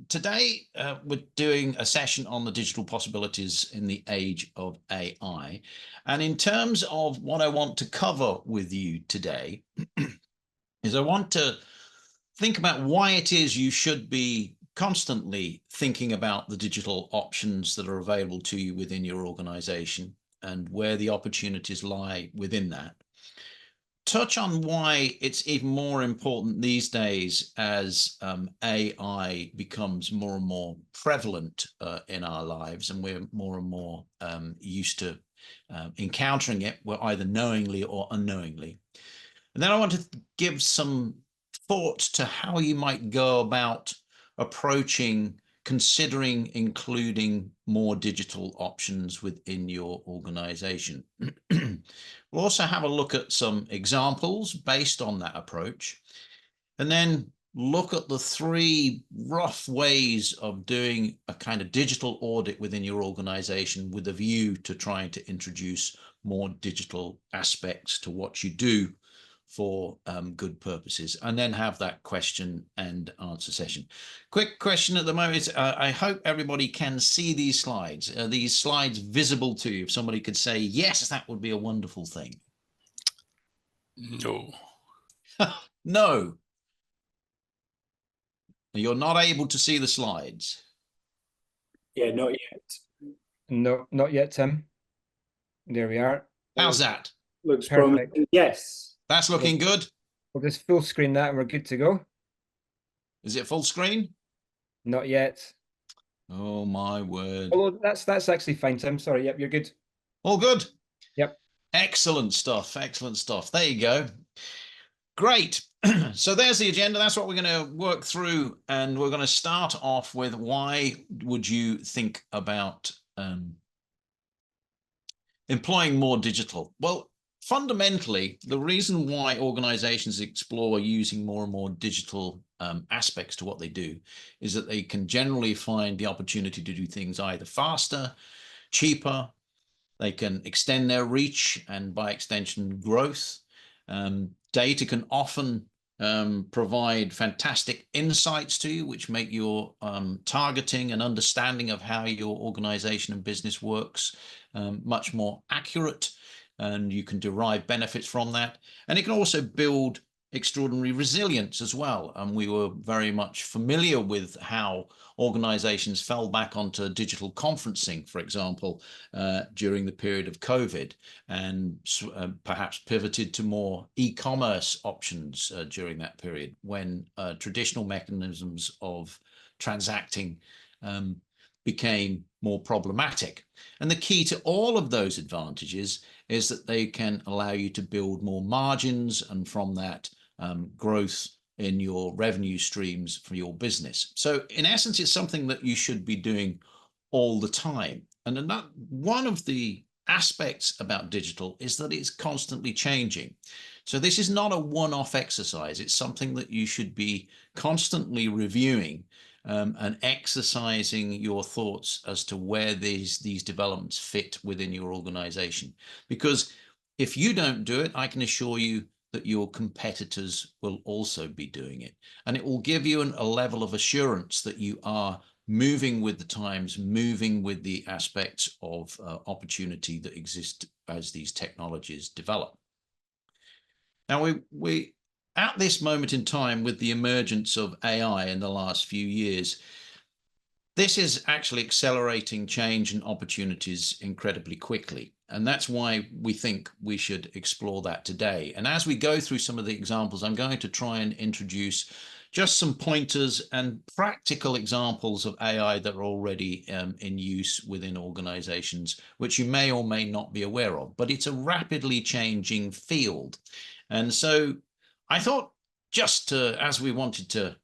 today we're doing a session on the digital possibilities in the age of AI. And in terms of what I want to cover with you today is I want to think about why it is you should be constantly thinking about the digital options that are available to you within your organization and where the opportunities lie within that. Touch on why it's even more important these days as AI becomes more and more prevalent in our lives, and we're more and more used to encountering it, either knowingly or unknowingly. And then I want to give some thought to how you might go about approaching, considering including more digital options within your organization. We'll also have a look at some examples based on that approach, and then look at the three rough ways of doing a kind of digital audit within your organization with a view to trying to introduce more digital aspects to what you do for good purposes, and then have that question and answer session. Quick question at the moment is, I hope everybody can see these slides. Are these slides visible to you? If somebody could say yes, that would be a wonderful thing. No. No. You're not able to see the slides? Yeah, not yet. No, not yet, Tim. There we are. How's that? Looks Perfect. promising. Yes. That's looking good. We'll just full screen that and we're good to go. Is it full screen? Not yet. Oh my word. Oh, that's actually fine, Tim. Sorry. Yep, you're good. All good? Yep. Excellent stuff. Excellent stuff. There you go. Great. So there's the agenda. That's what we're going to work through. And we're going to start off with, why would you think about employing more digital? Well, fundamentally, the reason why organizations explore using more and more digital aspects to what they do is that they can generally find the opportunity to do things either faster, cheaper. They can extend their reach and, by extension, growth. Data can often provide fantastic insights to you, which make your targeting and understanding of how your organization and business works much more accurate, and you can derive benefits from that. And it can also build extraordinary resilience as well. And we were very much familiar with how organizations fell back onto digital conferencing, for example, during the period of COVID, and perhaps pivoted to more e-commerce options during that period, when traditional mechanisms of transacting became more problematic. And the key to all of those advantages is that they can allow you to build more margins, and from that, growth in your revenue streams for your business. So in essence, it's something that you should be doing all the time. And one of the aspects about digital is that it's constantly changing. So this is not a one-off exercise. It's something that you should be constantly reviewing and exercising your thoughts as to where these developments fit within your organization. Because if you don't do it, I can assure you that your competitors will also be doing it. And it will give you a level of assurance that you are moving with the times, moving with the aspects of opportunity that exist as these technologies develop. Now, we at this moment in time, with the emergence of AI in the last few years, this is actually accelerating change and opportunities incredibly quickly. And that's why we think we should explore that today. And as we go through some of the examples, I'm going to try and introduce just some pointers and practical examples of AI that are already in use within organizations, which you may or may not be aware of. But it's a rapidly changing field. And so I thought, just to, as we wanted to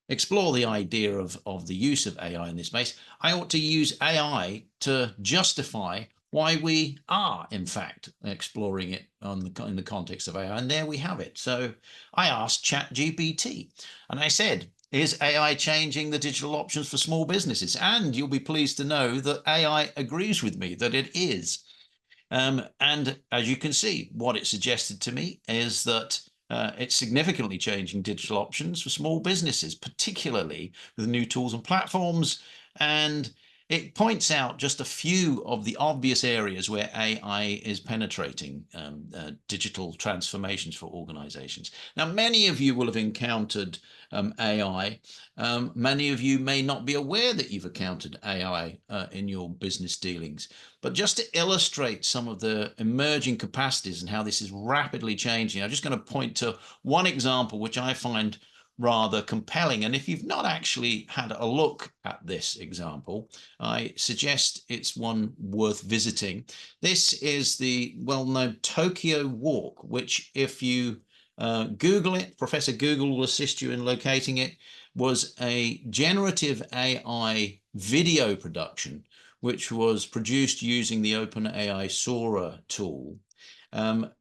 explore the idea of the use of AI in this space, I ought to use AI to justify why we are, in fact, exploring it in the context of AI. And there we have it. So I asked ChatGPT, and I said, is AI changing the digital options for small businesses? And you'll be pleased to know that AI agrees with me that it is. And as you can see, what it suggested to me is that It's significantly changing digital options for small businesses, particularly with new tools and platforms. And it points out just a few of the obvious areas where AI is penetrating digital transformations for organizations. Now, many of you will have encountered AI. Many of you may not be aware that you've encountered AI in your business dealings. But just to illustrate some of the emerging capacities and how this is rapidly changing, I'm just going to point to one example which I find rather compelling. And if you've not actually had a look at this example, I suggest it's one worth visiting. This is the well-known Tokyo Walk, which if you Google it, Professor Google will assist you in locating it, was a generative AI video production which was produced using the OpenAI Sora tool,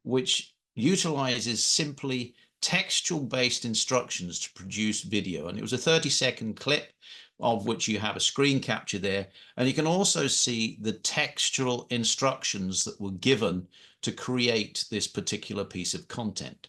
which utilizes simply textual-based instructions to produce video. And it was a 30-second clip of which you have a screen capture there. And you can also see the textual instructions that were given to create this particular piece of content.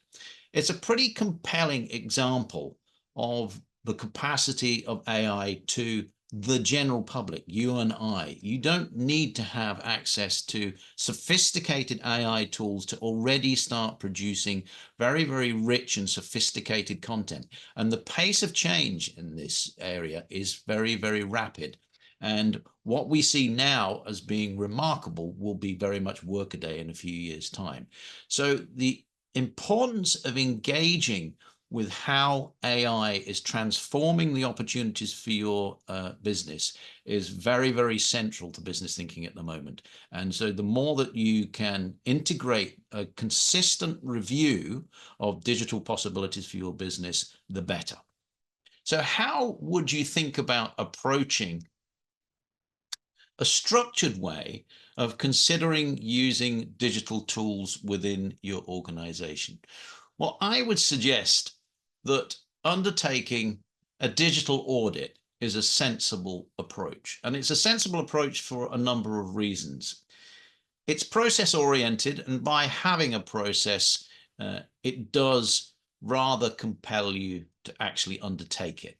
It's a pretty compelling example of the capacity of AI to the general public, you and I. You don't need to have access to sophisticated AI tools to already start producing very, very rich and sophisticated content. And the pace of change in this area is very, very rapid. And what we see now as being remarkable will be very much workaday in a few years' time. So the importance of engaging with how AI is transforming the opportunities for your business is very, very central to business thinking at the moment. And so the more that you can integrate a consistent review of digital possibilities for your business, the better. So how would you think about approaching a structured way of considering using digital tools within your organization? Well, I would suggest that undertaking a digital audit is a sensible approach. And it's a sensible approach for a number of reasons. It's process oriented, and by having a process, it does rather compel you to actually undertake it.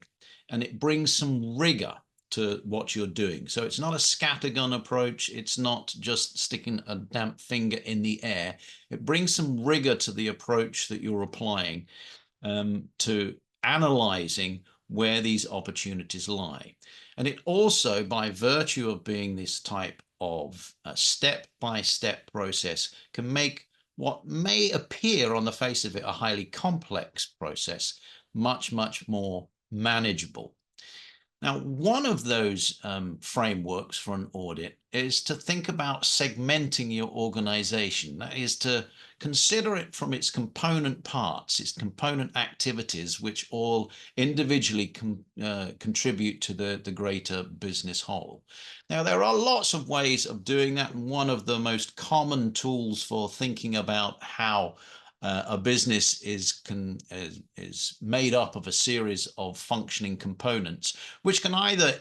And it brings some rigor to what you're doing. So it's not a scattergun approach. It's not just sticking a damp finger in the air. It brings some rigor to the approach that you're applying to analyzing where these opportunities lie. And it also, by virtue of being this type of step-by-step process, can make what may appear on the face of it a highly complex process much, much more manageable. Now, one of those frameworks for an audit is to think about segmenting your organization. That is to consider it from its component parts, its component activities, which all individually contribute to the greater business whole. Now, there are lots of ways of doing that. And one of the most common tools for thinking about how a business is made up of a series of functioning components, which can either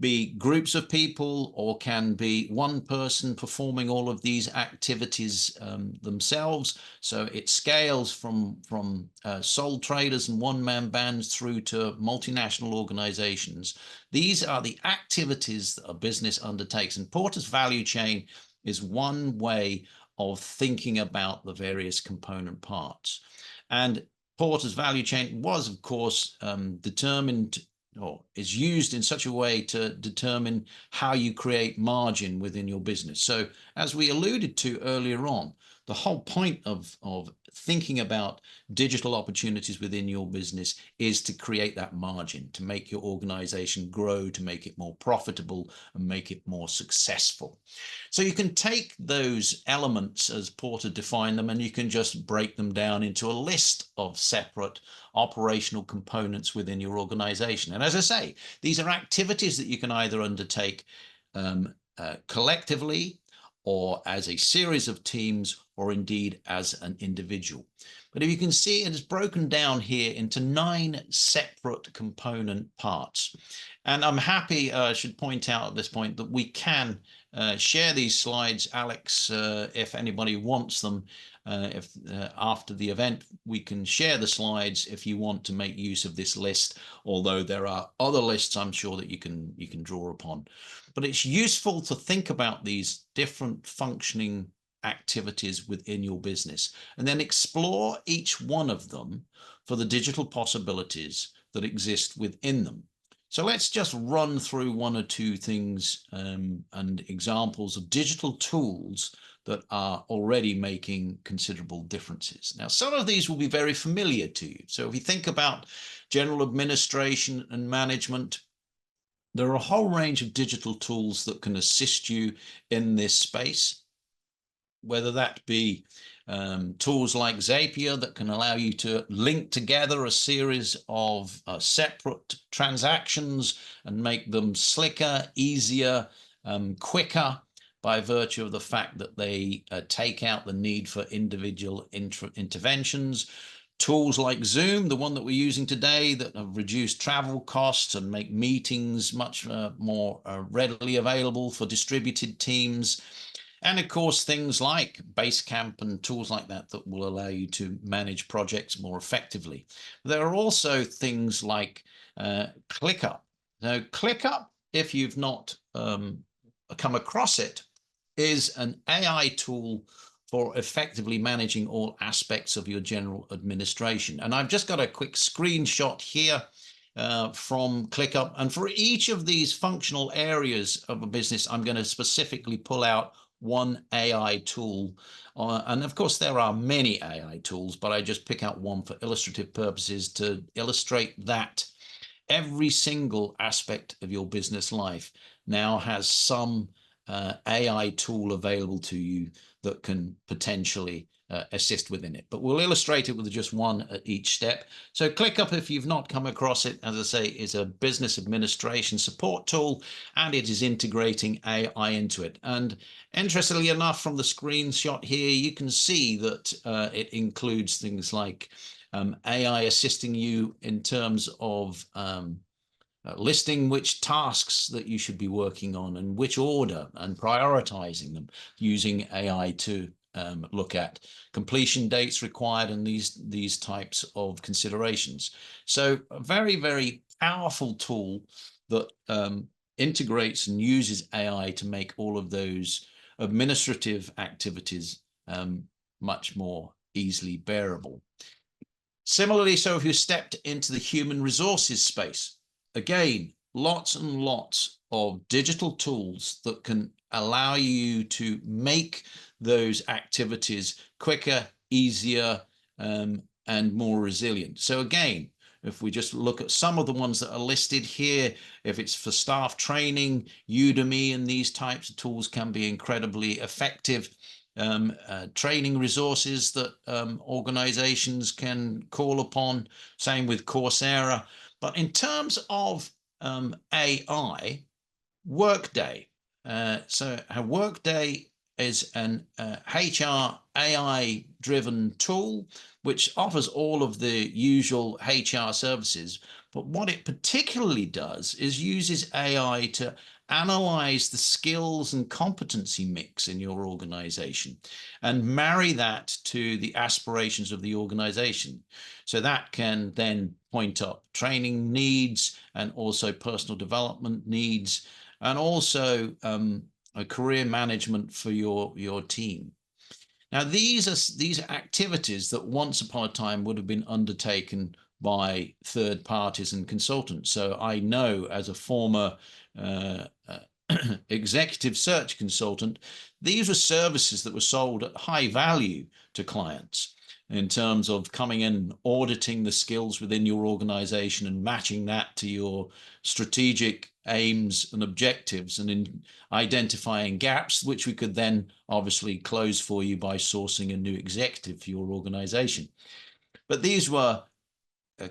be groups of people or can be one person performing all of these activities themselves. So it scales from sole traders and one-man bands through to multinational organizations. These are the activities that a business undertakes, and Porter's value chain is one way of thinking about the various component parts. And Porter's value chain was, of course, determined or is used in such a way to determine how you create margin within your business. So as we alluded to earlier on, the whole point of thinking about digital opportunities within your business is to create that margin, to make your organization grow, to make it more profitable and make it more successful. So you can take those elements as Porter defined them, and you can just break them down into a list of separate operational components within your organization. And as I say, these are activities that you can either undertake collectively or as a series of teams, or indeed as an individual. But if you can see, it is broken down here into 9 separate component parts. And I'm happy, I should point out at this point, that we can share these slides, Alex, if anybody wants them, if after the event, we can share the slides if you want to make use of this list, although there are other lists I'm sure that you can draw upon. But it's useful to think about these different functioning activities within your business and then explore each one of them for the digital possibilities that exist within them. So let's just run through one or two things and examples of digital tools that are already making considerable differences. Now, some of these will be very familiar to you. So if you think about general administration and management, there are a whole range of digital tools that can assist you in this space, whether that be tools like Zapier that can allow you to link together a series of separate transactions and make them slicker, easier, quicker by virtue of the fact that they take out the need for individual interventions. Tools like Zoom, the one that we're using today, that have reduced travel costs and make meetings much more readily available for distributed teams. And of course, things like Basecamp and tools like that that will allow you to manage projects more effectively. There are also things like ClickUp. Now, ClickUp, if you've not come across it, is an AI tool for effectively managing all aspects of your general administration. And I've just got a quick screenshot here from ClickUp. And for each of these functional areas of a business, I'm going to specifically pull out one AI tool. And of course, there are many AI tools, but I just pick out one for illustrative purposes to illustrate that every single aspect of your business life now has some AI tool available to you that can potentially assist within it. But we'll illustrate it with just one at each step. So ClickUp, if you've not come across it, as I say, is a business administration support tool, and it is integrating AI into it. And interestingly enough, from the screenshot here, you can see that it includes things like AI assisting you in terms of listing which tasks that you should be working on and which order, and prioritizing them using AI to look at completion dates required and these types of considerations. So a very, very powerful tool that integrates and uses AI to make all of those administrative activities much more easily bearable. Similarly, so if you stepped into the human resources space, again, lots and lots of digital tools that can allow you to make those activities quicker, easier, and more resilient. So again, if we just look at some of the ones that are listed here, if it's for staff training, Udemy and these types of tools can be incredibly effective. Training resources that organizations can call upon, same with Coursera. But in terms of AI, Workday. So Workday is an HR AI-driven tool which offers all of the usual HR services. But what it particularly does is uses AI to analyze the skills and competency mix in your organization and marry that to the aspirations of the organization. So that can then point up training needs and also personal development needs, and also a career management for your team. Now, these are activities that once upon a time would have been undertaken by third parties and consultants. So I know, as a former executive search consultant, these were services that were sold at high value to clients in terms of coming in, auditing the skills within your organization and matching that to your strategic aims and objectives, and in identifying gaps, which we could then obviously close for you by sourcing a new executive for your organization. But these were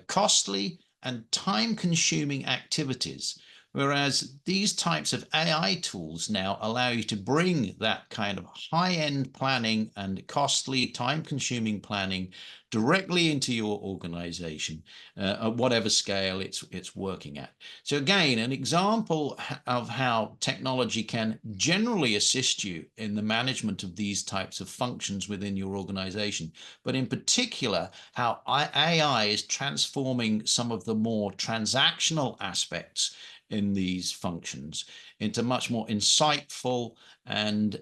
costly and time-consuming activities Whereas these types of AI tools now allow you to bring that kind of high-end planning and costly, time-consuming planning directly into your organization at whatever scale it's working at. So again, an example of how technology can generally assist you in the management of these types of functions within your organization, but in particular, how AI is transforming some of the more transactional aspects in these functions into much more insightful and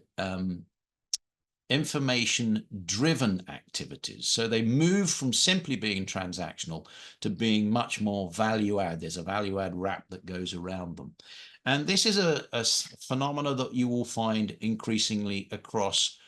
information-driven activities. So they move from simply being transactional to being much more value-add. There's a value-add wrap that goes around them. And this is a phenomena that you will find increasingly across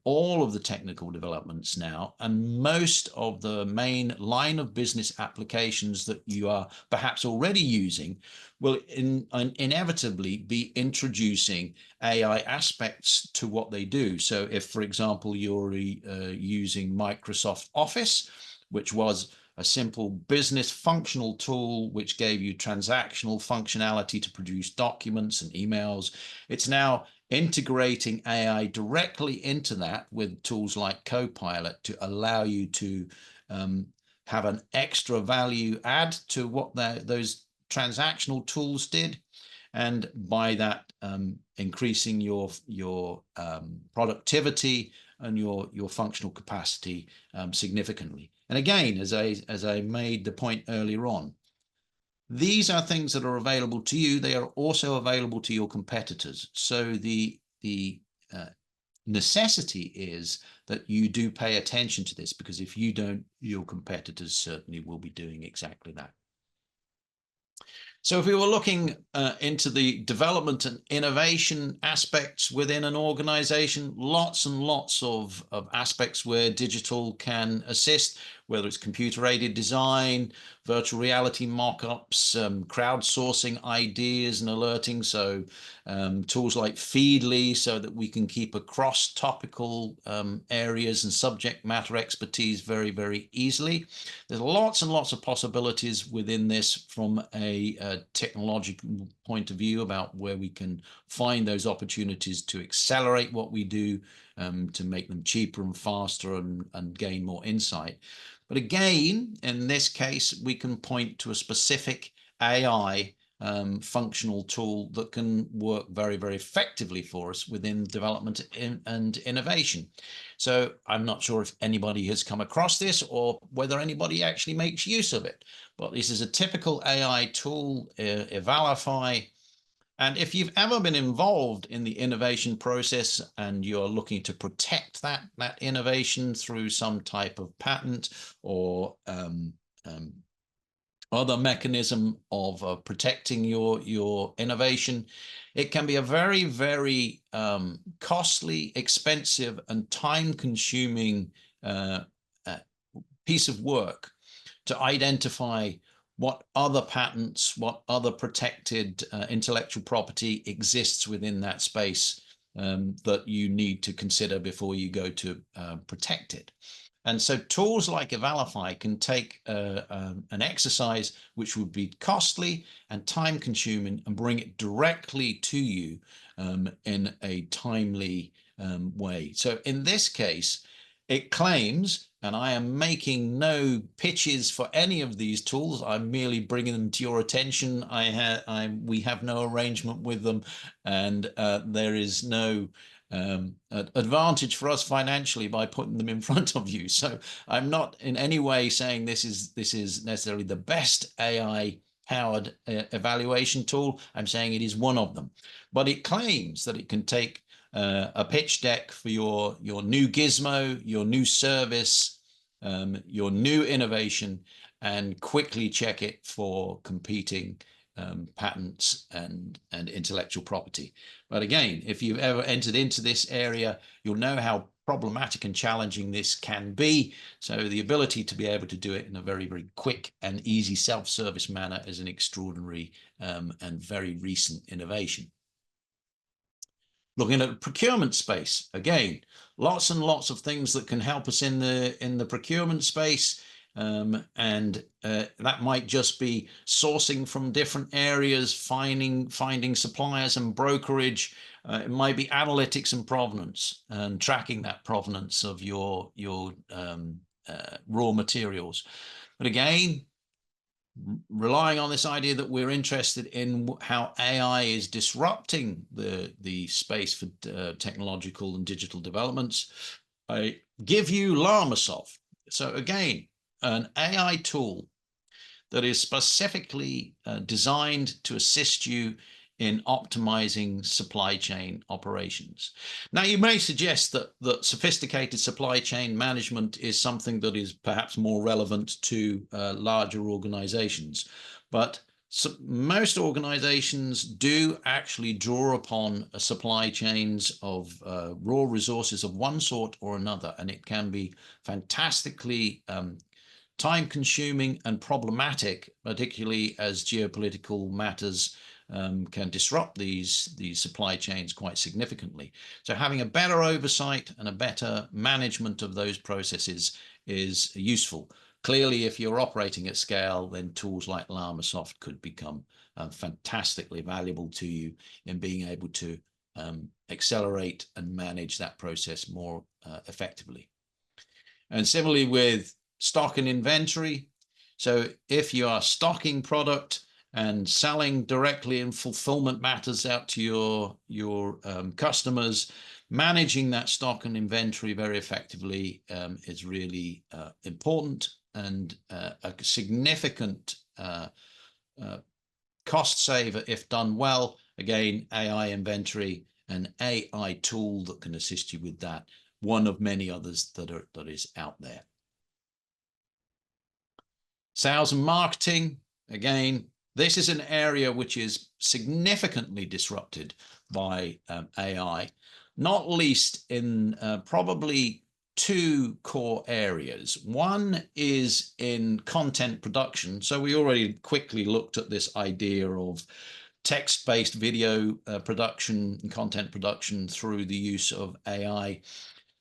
all of the technical developments now, and most of the main line of business applications that you are perhaps already using will inevitably be introducing AI aspects to what they do. So if, for example, you're using Microsoft Office, which was a simple business functional tool which gave you transactional functionality to produce documents and emails, it's now integrating AI directly into that with tools like Copilot to allow you to have an extra value add to what those transactional tools did, and by that increasing your productivity and your functional capacity significantly. And again, as I made the point earlier on, these are things that are available to you. They are also available to your competitors. So the necessity is that you do pay attention to this, because if you don't, your competitors certainly will be doing exactly that. So if we were looking into the development and innovation aspects within an organization, lots and lots of aspects where digital can assist, whether it's computer-aided design, virtual reality mock-ups, crowdsourcing ideas and alerting. So tools like Feedly, so that we can keep across topical areas and subject matter expertise very, very easily. There's lots and lots of possibilities within this from a technological point of view about where we can find those opportunities to accelerate what we do, to make them cheaper and faster and gain more insight. But again, in this case, we can point to a specific AI functional tool that can work very, very effectively for us within development and innovation. So I'm not sure if anybody has come across this or whether anybody actually makes use of it, but this is a typical AI tool, Evalify. And if you've ever been involved in the innovation process and you're looking to protect that innovation through some type of patent or other mechanism of protecting your innovation, it can be a very, very costly, expensive, and time-consuming piece of work to identify what other patents, what other protected intellectual property exists within that space that you need to consider before you go to protect it. And so tools like Evalify can take an exercise which would be costly and time consuming and bring it directly to you in a timely way. So in this case, it claims, and I am making no pitches for any of these tools, I'm merely bringing them to your attention. We have no arrangement with them, and there is no advantage for us financially by putting them in front of you. So I'm not in any way saying this is necessarily the best AI powered evaluation tool. I'm saying it is one of them, but it claims that it can take a pitch deck for your new gizmo, your new service, your new innovation, and quickly check it for competing patents and intellectual property. But again, if you've ever entered into this area, you'll know how problematic and challenging this can be. So the ability to be able to do it in a very, very quick and easy self-service manner is an extraordinary and very recent innovation. Looking at the procurement space, again, lots and lots of things that can help us in the procurement space. and that might just be sourcing from different areas, finding suppliers and brokerage. It might be analytics and provenance and tracking that provenance of your raw materials. But again, relying on this idea that we're interested in how AI is disrupting the space for technological and digital developments, I give you LlamaSoft. So again, an AI tool that is specifically designed to assist you in optimizing supply chain operations. Now, you may suggest that sophisticated supply chain management is something that is perhaps more relevant to larger organizations, but most organizations do actually draw upon supply chains of raw resources of one sort or another, and it can be fantastically time-consuming and problematic, particularly as geopolitical matters can disrupt these supply chains quite significantly. So having a better oversight and a better management of those processes is useful. Clearly, if you're operating at scale, then tools like LlamaSoft could become fantastically valuable to you in being able to accelerate and manage that process more effectively. And similarly with stock and inventory. So if you are stocking product and selling directly in fulfillment matters out to your customers, managing that stock and inventory very effectively is really important, and a significant cost saver if done well. Again, AI inventory, an AI tool that can assist you with that, one of many others that is out there. Sales and marketing, again, this is an area which is significantly disrupted by AI, not least in probably two core areas. One is in content production. So we already quickly looked at this idea of text-based video production and content production through the use of AI.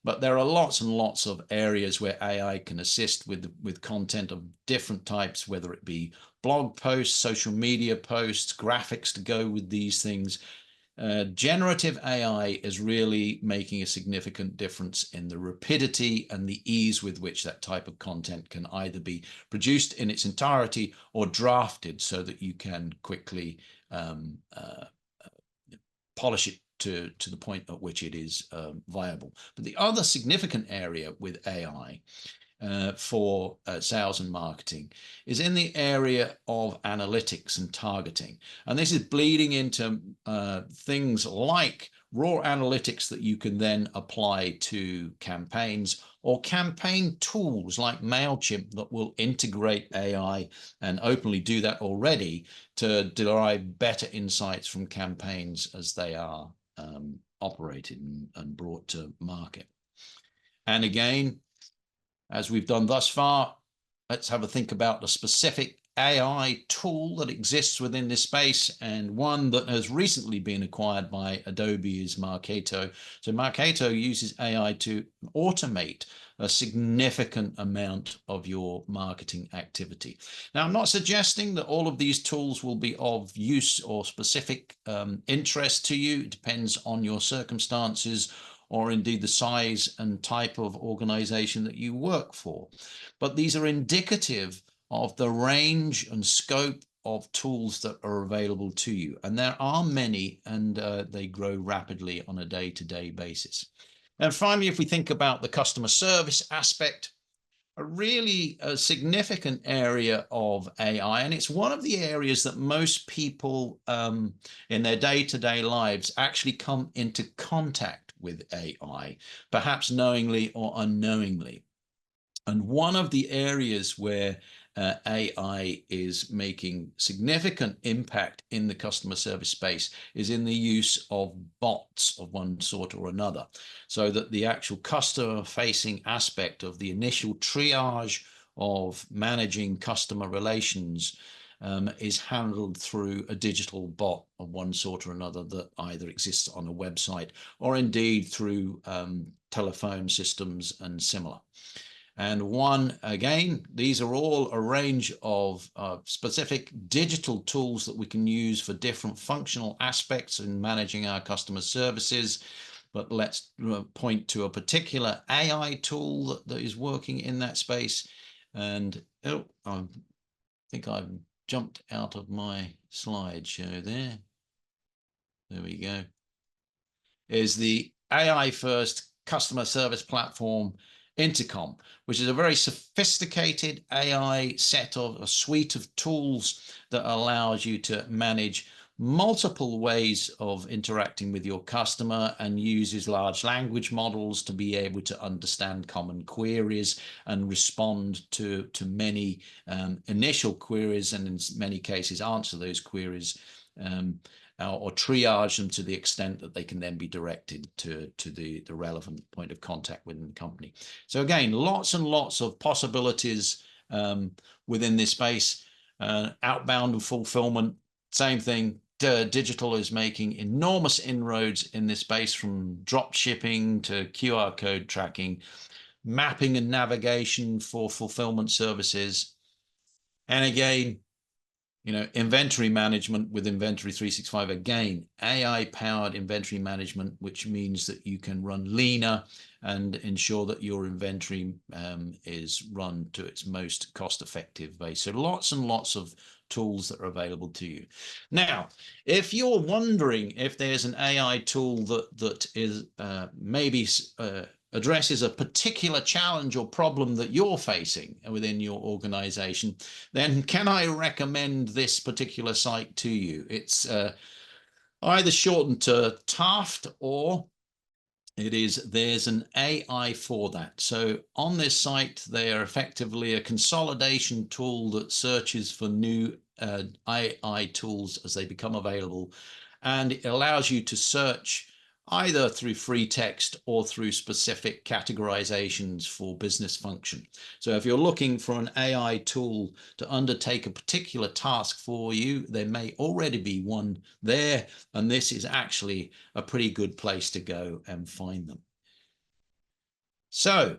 But there are lots and lots of areas where AI can assist with content of different types, whether it be blog posts, social media posts, graphics to go with these things. Generative AI is really making a significant difference in the rapidity and the ease with which that type of content can either be produced in its entirety or drafted so that you can quickly polish it to the point at which it is viable. But the other significant area with AI for sales and marketing is in the area of analytics and targeting. And this is bleeding into things like raw analytics that you can then apply to campaigns, or campaign tools like MailChimp that will integrate AI and openly do that already to derive better insights from campaigns as they are operated and brought to market. And again, as we've done thus far, let's have a think about the specific AI tool that exists within this space, and one that has recently been acquired by Adobe is Marketo. So Marketo uses AI to automate a significant amount of your marketing activity. Now, I'm not suggesting that all of these tools will be of use or specific interest to you. It depends on your circumstances, or indeed the size and type of organization that you work for. But these are indicative of the range and scope of tools that are available to you. And there are many, and they grow rapidly on a day-to-day basis. And finally, if we think about the customer service aspect, a really significant area of AI, and it's one of the areas that most people in their day-to-day lives actually come into contact with AI, perhaps knowingly or unknowingly. And one of the areas where AI is making significant impact in the customer service space is in the use of bots of one sort or another, so that the actual customer-facing aspect of the initial triage of managing customer relations is handled through a digital bot of one sort or another that either exists on a website or indeed through telephone systems and similar. And one, again, these are all a range of specific digital tools that we can use for different functional aspects in managing our customer services. But let's point to a particular AI tool that is working in that space. And oh, I think I've jumped out of my slideshow there. There we go. Is the AI first customer service platform Intercom, which is a very sophisticated AI set of a suite of tools that allows you to manage multiple ways of interacting with your customer and uses large language models to be able to understand common queries and respond to many initial queries, and in many cases answer those queries or triage them to the extent that they can then be directed to the relevant point of contact within the company. So again, lots and lots of possibilities within this space. Outbound and fulfillment, same thing. Digital is making enormous inroads in this space, from drop shipping to QR code tracking, mapping and navigation for fulfillment services. And again, you know, inventory management with Inventory 365, again, AI-powered inventory management, which means that you can run leaner and ensure that your inventory is run to its most cost-effective base. So lots and lots of tools that are available to you. Now, if you're wondering if there's an AI tool that is maybe addresses a particular challenge or problem that you're facing within your organization, then can I recommend this particular site to you? It's either shortened to Taft, or there's an AI for that. So on this site, they are effectively a consolidation tool that searches for new AI tools as they become available, and it allows you to search either through free text or through specific categorizations for business function. So if you're looking for an AI tool to undertake a particular task for you, there may already be one there, and this is actually a pretty good place to go and find them. So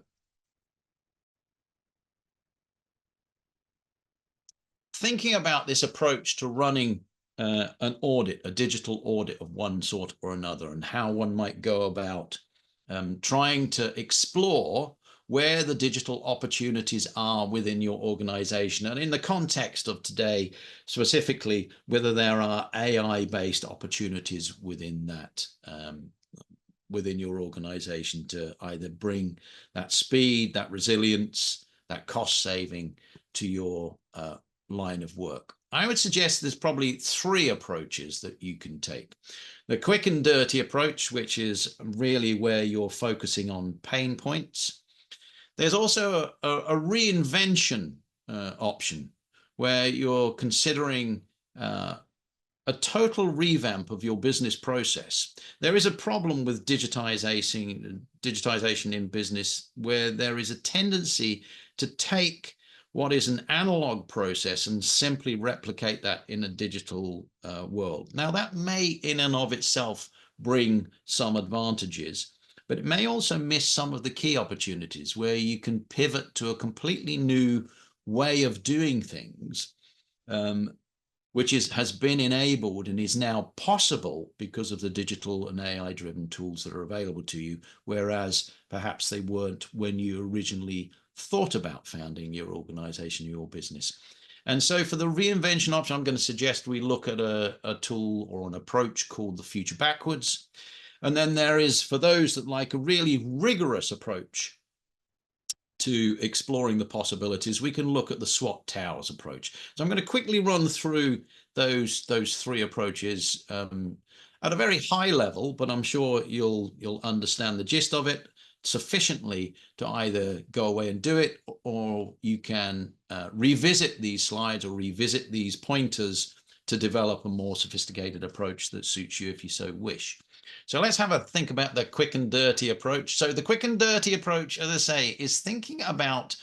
thinking about this approach to running an audit, a digital audit of one sort or another, and how one might go about trying to explore where the digital opportunities are within your organization, and in the context of today, specifically, whether there are AI-based opportunities within that, within your organization, to either bring that speed, that resilience, that cost saving to your line of work. I would suggest there's probably three approaches that you can take. The quick and dirty approach, which is really where you're focusing on pain points. There's also a reinvention option, where you're considering a total revamp of your business process. There is a problem with digitization in business, where there is a tendency to take what is an analog process and simply replicate that in a digital world. Now, that may in and of itself bring some advantages, but it may also miss some of the key opportunities, where you can pivot to a completely new way of doing things, which has been enabled and is now possible because of the digital and AI-driven tools that are available to you, whereas perhaps they weren't when you originally thought about founding your organization, your business. And so for the reinvention option, I'm going to suggest we look at a tool or an approach called the Future Backwards. And then there is, for those that like a really rigorous approach to exploring the possibilities, we can look at the SWOT Towers approach. So I'm going to quickly run through those three approaches at a very high level, but I'm sure you'll understand the gist of it sufficiently to either go away and do it, or you can revisit these slides or revisit these pointers to develop a more sophisticated approach that suits you if you so wish. So let's have a think about the quick and dirty approach. So the quick and dirty approach, as I say, is thinking about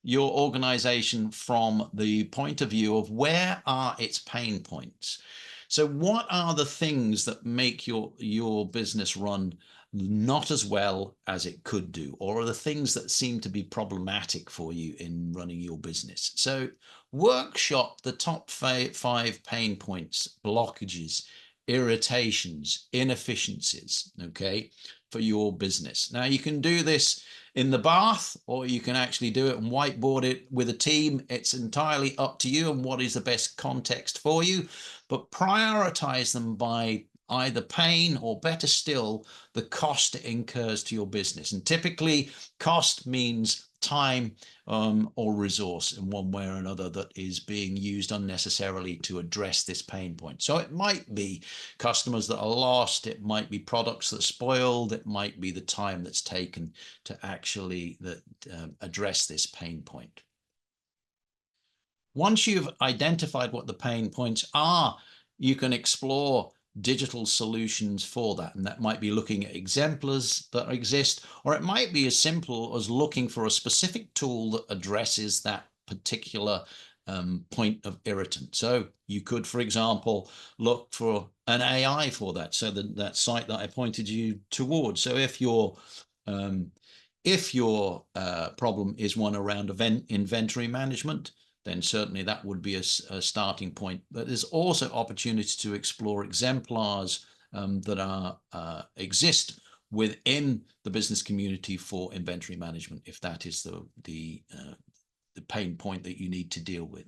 your organization from the point of view of where are its pain points. So what are the things that make your business run not as well as it could do, or are the things that seem to be problematic for you in running your business. So workshop the top five pain points, blockages, irritations, inefficiencies, okay, for your business. Now you can do this in the bath, or you can actually do it and whiteboard it with a team. It's entirely up to you and what is the best context for you, but prioritize them by either pain or, better still, the cost it incurs to your business. And typically cost means time or resource in one way or another that is being used unnecessarily to address this pain point. So it might be customers that are lost, it might be products that are spoiled, it might be the time that's taken to actually address this pain point. Once you've identified what the pain points are, you can explore digital solutions for that. And that might be looking at exemplars that exist, or it might be as simple as looking for a specific tool that addresses that particular point of irritant. So you could, for example, look for an AI for that. So that site that I pointed you towards. So if your problem is one around inventory management, then certainly that would be a starting point. But there's also opportunity to explore exemplars that exist within the business community for inventory management, if that is the pain point that you need to deal with.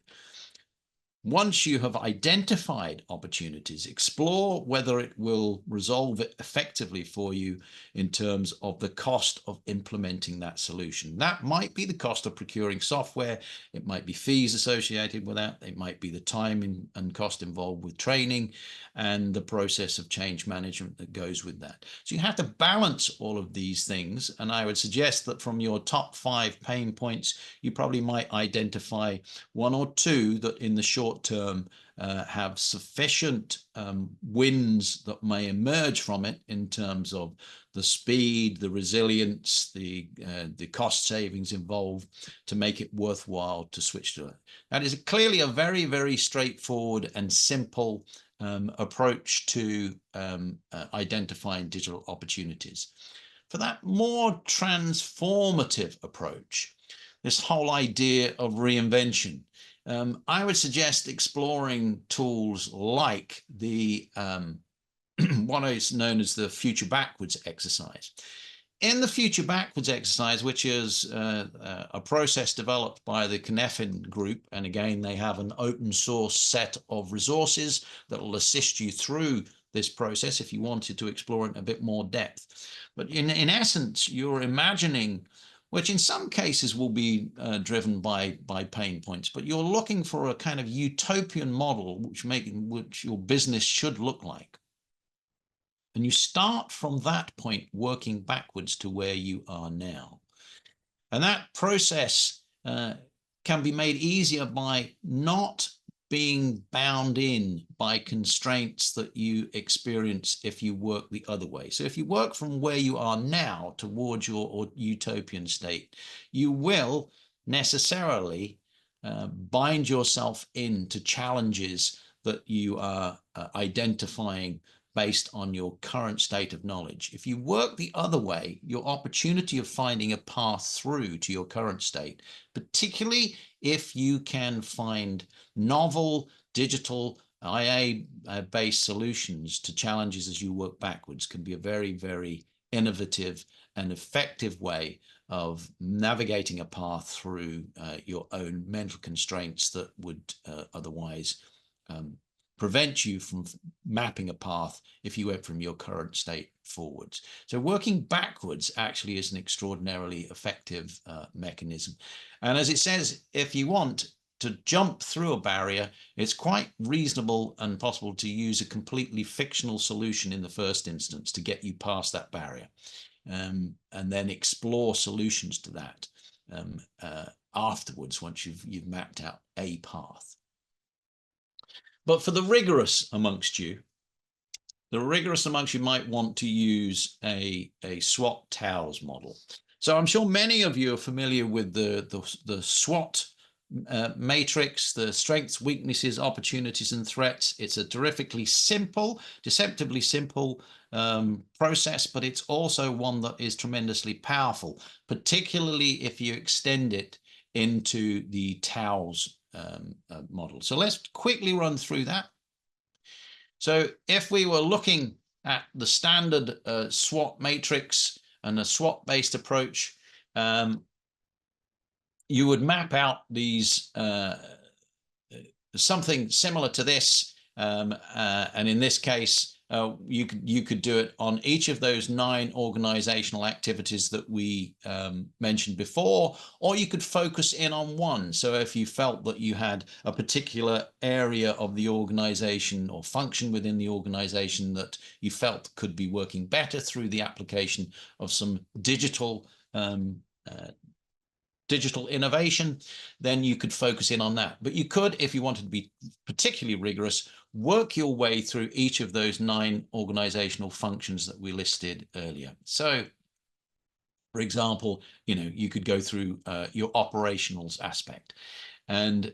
Once you have identified opportunities, explore whether it will resolve it effectively for you in terms of the cost of implementing that solution. That might be the cost of procuring software. It might be fees associated with that. It might be the time and cost involved with training and the process of change management that goes with that. So you have to balance all of these things. And I would suggest that from your top 5 pain points, you probably might identify 1 or 2 that in the short term have sufficient wins that may emerge from it in terms of the speed, the resilience, the cost savings involved to make it worthwhile to switch to it. That is clearly a very, very straightforward and simple approach to identifying digital opportunities. For that more transformative approach, this whole idea of reinvention, I would suggest exploring tools like the what is known as the future backwards exercise. In the future backwards exercise, which is a process developed by the Cynefin group, and again, they have an open source set of resources that will assist you through this process if you wanted to explore it in a bit more depth. But in essence, you're imagining, which in some cases will be driven by pain points, but you're looking for a kind of utopian model which your business should look like. And you start from that point working backwards to where you are now. And that process can be made easier by not being bound in by constraints that you experience if you work the other way. So if you work from where you are now towards your utopian state, you will necessarily bind yourself into challenges that you are identifying based on your current state of knowledge. If you work the other way, your opportunity of finding a path through to your current state, particularly if you can find novel digital IA-based solutions to challenges as you work backwards, can be a very, very innovative and effective way of navigating a path through your own mental constraints that would otherwise prevent you from mapping a path if you went from your current state forwards. So working backwards actually is an extraordinarily effective mechanism. And as it says, if you want to jump through a barrier, it's quite reasonable and possible to use a completely fictional solution in the first instance to get you past that barrier, and then explore solutions to that afterwards once you've mapped out a path. But for the rigorous amongst you might want to use a SWOT TOWS model. So I'm sure many of you are familiar with the SWOT matrix, the strengths, weaknesses, opportunities, and threats. It's a terrifically simple, deceptively simple process, but it's also one that is tremendously powerful, particularly if you extend it into the TOWS model. So let's quickly run through that. So if we were looking at the standard SWOT matrix and a SWOT-based approach, you would map out these something similar to this, and in this case, you could do it on each of those 9 organizational activities that we mentioned before, or you could focus in on one. So if you felt that you had a particular area of the organization or function within the organization that you felt could be working better through the application of some digital innovation, then you could focus in on that. But you could, if you wanted to be particularly rigorous, work your way through each of those 9 organizational functions that we listed earlier. So, for example, you could go through your operationals aspect and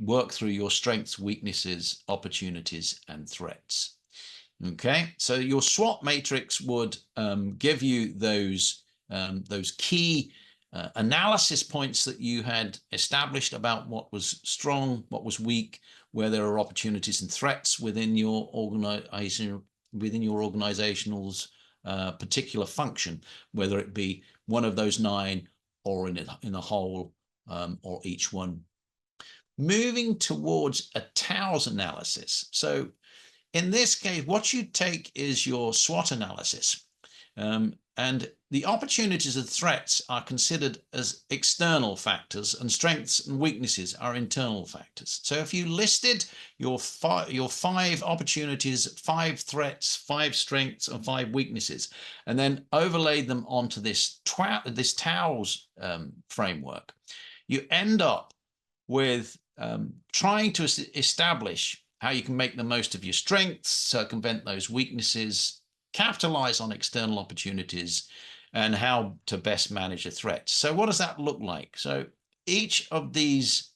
work through your strengths, weaknesses, opportunities, and threats. Okay, so your SWOT matrix would give you those key analysis points that you had established about what was strong, what was weak, where there are opportunities and threats within your organization, within your organizational's particular function, whether it be one of those 9 or in a whole, or each one. Moving towards a TOWS analysis. So in this case, what you take is your SWOT analysis, and the opportunities and threats are considered as external factors, and strengths and weaknesses are internal factors. So if you listed your 5 opportunities, 5 threats, 5 strengths, and 5 weaknesses, and then overlaid them onto this TOWS framework, you end up with trying to establish how you can make the most of your strengths, circumvent those weaknesses, capitalize on external opportunities, and how to best manage a threat. So what does that look like? So each of these,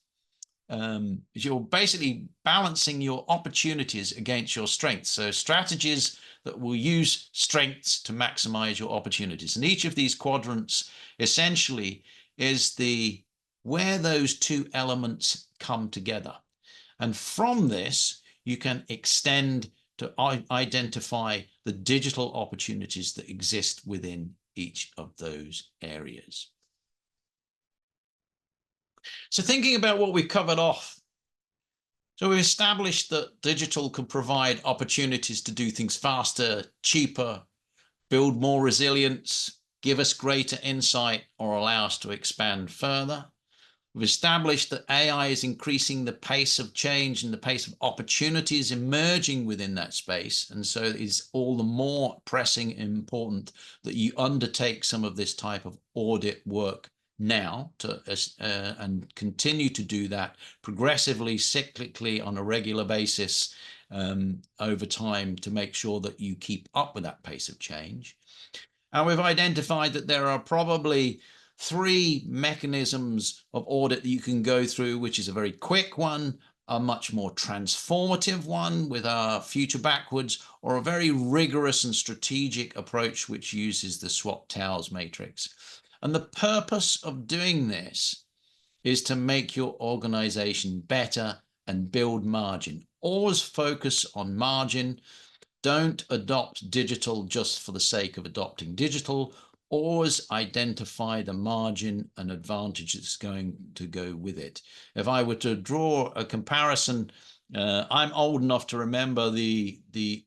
you're basically balancing your opportunities against your strengths. So strategies that will use strengths to maximize your opportunities. And each of these quadrants essentially is where those 2 elements come together. And from this, you can extend to identify the digital opportunities that exist within each of those areas. So thinking about what we've covered off, so we've established that digital can provide opportunities to do things faster, cheaper, build more resilience, give us greater insight, or allow us to expand further. We've established that AI is increasing the pace of change and the pace of opportunities emerging within that space. And so it is all the more pressing and important that you undertake some of this type of audit work now and continue to do that progressively, cyclically, on a regular basis over time to make sure that you keep up with that pace of change. And we've identified that there are probably 3 mechanisms of audit that you can go through, which is a very quick one, a much more transformative one with our future backwards, or a very rigorous and strategic approach which uses the SWOT TOWS matrix. And the purpose of doing this is to make your organization better and build margin. Always focus on margin. Don't adopt digital just for the sake of adopting digital. Always identify the margin and advantage that's going to go with it. If I were to draw a comparison, I'm old enough to remember the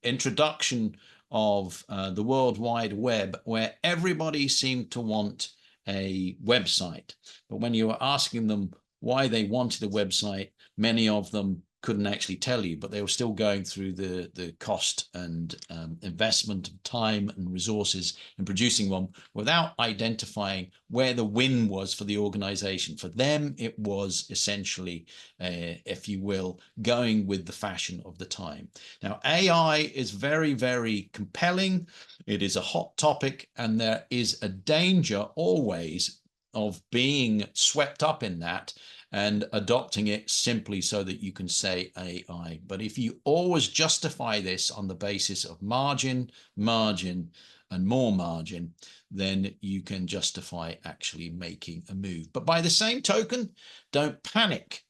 introduction of the World Wide Web, where everybody seemed to want a website. But when you were asking them why they wanted a website, many of them couldn't actually tell you, but they were still going through the cost and investment of time and resources in producing one without identifying where the win was for the organization. For them, it was essentially, if you will, going with the fashion of the time. Now, AI is very, very compelling. It is a hot topic, and there is a danger always of being swept up in that and adopting it simply so that you can say AI. But if you always justify this on the basis of margin, margin, and more margin, then you can justify actually making a move. But by the same token, don't panic.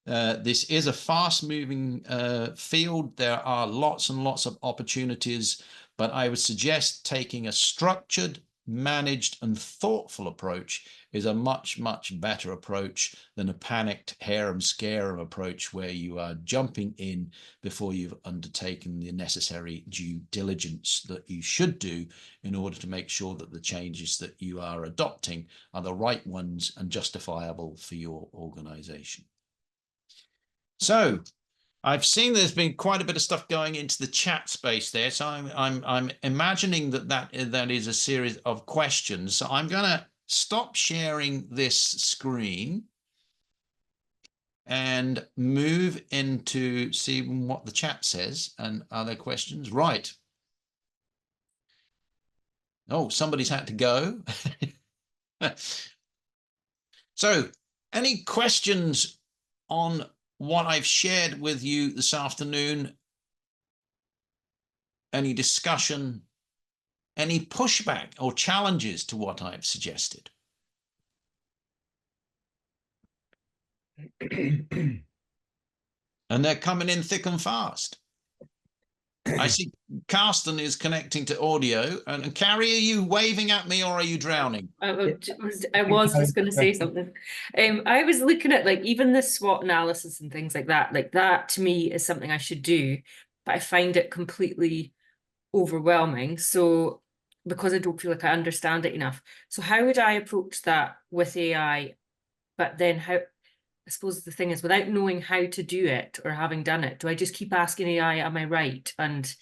This is a fast-moving field. There are lots and lots of opportunities, but I would suggest taking a structured, managed, and thoughtful approach is a much, much better approach than a panicked harem-scarum approach where you are jumping in before you've undertaken the necessary due diligence that you should do in order to make sure that the changes that you are adopting are the right ones and justifiable for your organization. So I've seen there's been quite a bit of stuff going into the chat space there. So I'm imagining that is a series of questions. So I'm going to stop sharing this screen and move into seeing what the chat says and other questions. Right. Oh, somebody's had to go. So any questions on what I've shared with you this afternoon? Any discussion, any pushback or challenges to what I've suggested? And they're coming in thick and fast. I see Carsten is connecting to audio. And Carrie, are you waving at me or are you drowning? I was just going to say something. I was looking at like even the SWOT analysis and things like that to me is something I should do, but I find it completely overwhelming. So because I don't feel like I understand it enough. So how would I approach that with AI? But then how, I suppose the thing is, without knowing how to do it or having done it, do I just keep asking AI, am I right? And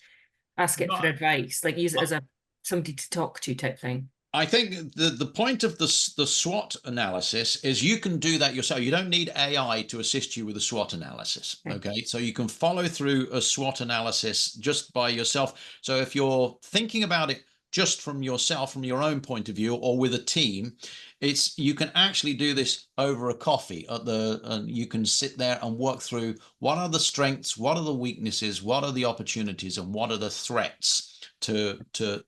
ask it for advice, like use it as somebody to talk to type thing? I think the point of the SWOT analysis is you can do that yourself. You don't need AI to assist you with a SWOT analysis. Okay. So you can follow through a SWOT analysis just by yourself. So if you're thinking about it just from yourself, from your own point of view, or with a team, you can actually do this over a coffee and you can sit there and work through what are the strengths, what are the weaknesses, what are the opportunities, and what are the threats to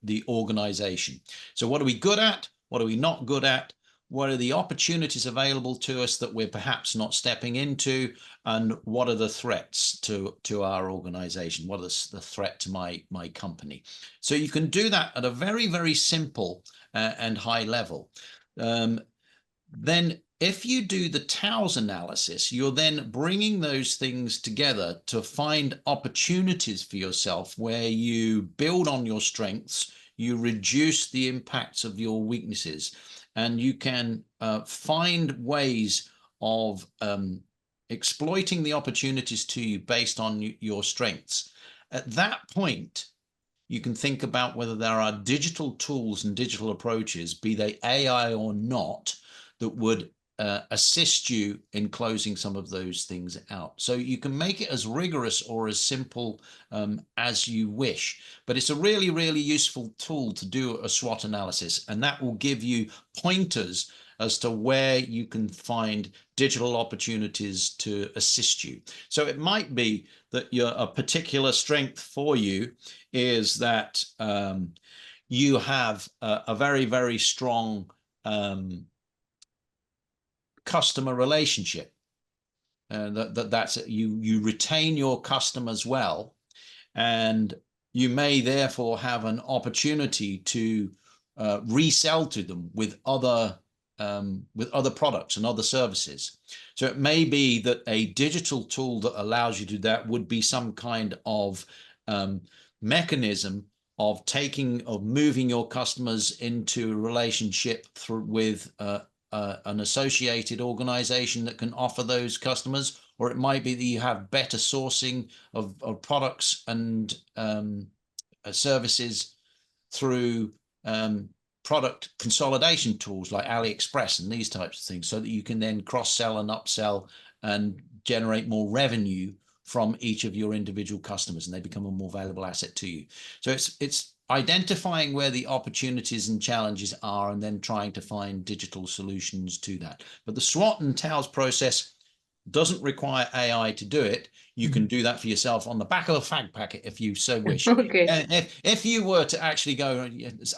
the organization. So what are we good at? What are we not good at? What are the opportunities available to us that we're perhaps not stepping into? And what are the threats to our organization? What is the threat to my company? So you can do that at a very, very simple and high level. Then if you do the TOWS analysis, you're then bringing those things together to find opportunities for yourself where you build on your strengths, you reduce the impacts of your weaknesses, and you can find ways of exploiting the opportunities to you based on your strengths. At that point, you can think about whether there are digital tools and digital approaches, be they AI or not, that would assist you in closing some of those things out. So you can make it as rigorous or as simple as you wish, but it's a really, really useful tool to do a SWOT analysis, and that will give you pointers as to where you can find digital opportunities to assist you. So it might be that a particular strength for you is that you have a very, very strong customer relationship, and that's you retain your customers well, and you may therefore have an opportunity to resell to them with other products and other services. So it may be that a digital tool that allows you to do that would be some kind of mechanism of moving your customers into a relationship with an associated organization that can offer those customers, or it might be that you have better sourcing of products and services through product consolidation tools like AliExpress and these types of things, so that you can then cross-sell and upsell and generate more revenue from each of your individual customers, and they become a more valuable asset to you. So it's identifying where the opportunities and challenges are, and then trying to find digital solutions to that. But the SWOT and TALS process doesn't require AI to do it. You can do that for yourself on the back of a fag packet if you so wish. Okay. If you were to actually go,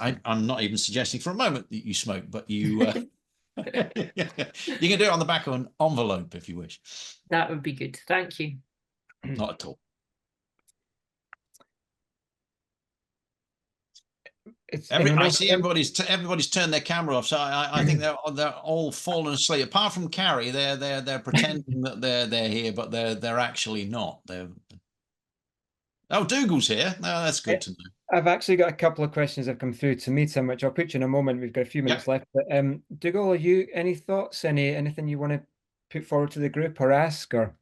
I'm not even suggesting for a moment that you smoke, but you you can do it on the back of an envelope if you wish. That would be good. Thank you. Not at all. I see everybody's turned their camera off, so I think they're all fallen asleep. Apart from Carrie, they're pretending that they're here, but they're actually not. Oh, Dougal's here. No, that's good to know. I've actually got a couple of questions that have come through to me, Tim, which I'll put you in a moment. We've got a few minutes left. But Dougal, are you any thoughts? Anything you want to put forward to the group or ask? Or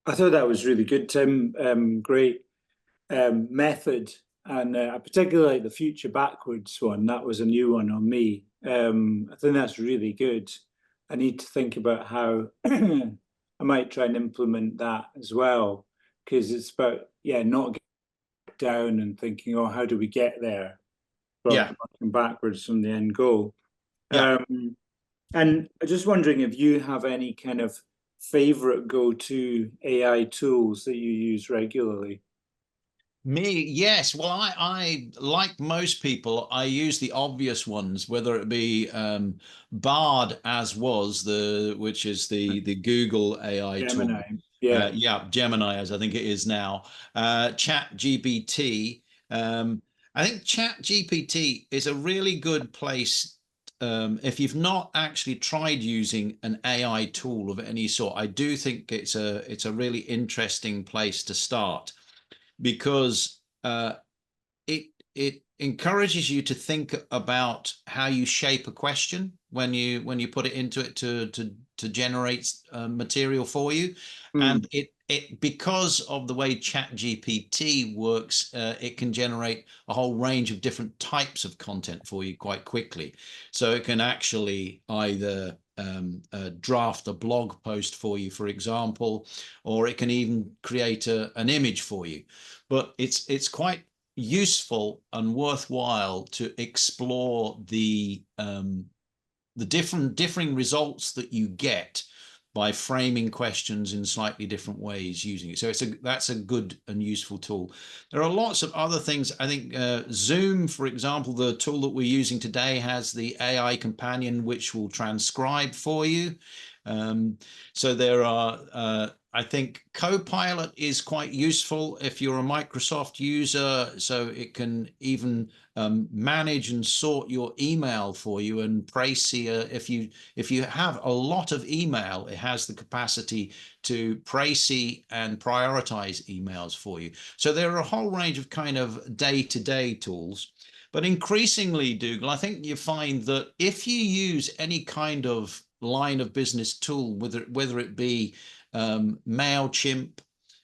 I thought that was really good, Tim. Great method, and I particularly like the future backwards one. That was a new one on me. I think that's really good. I need to think about how I might try and implement that as well, because it's about not getting down and thinking, oh, how do we get there? But working backwards from the end goal. And I'm just wondering if you have any kind of favorite go-to AI tools that you use regularly. Me, yes. Well, I like most people, I use the obvious ones, whether it be Bard, which is the Google AI Gemini, tool. Gemini, as I think it is now. Chat GPT. I think Chat GPT is a really good place. If you've not actually tried using an AI tool of any sort, I do think it's a really interesting place to start, because it encourages you to think about how you shape a question when you put it into it to generate material for you. And it because of the way ChatGPT works, it can generate a whole range of different types of content for you quite quickly. So it can actually either draft a blog post for you, for example, or it can even create an image for you. But it's quite useful and worthwhile to explore the differing results that you get by framing questions in slightly different ways using it. So that's a good and useful tool. There are lots of other things. I think Zoom, for example, the tool that we're using today, has the AI companion which will transcribe for you. So there are I think Copilot is quite useful if you're a Microsoft user, so it can even manage and sort your email for you. And précis, if you have a lot of email, it has the capacity to précis and prioritize emails for you. So there are a whole range of kind of day-to-day tools. But increasingly, Dougal, I think you find that if you use any kind of line of business tool, whether it be MailChimp,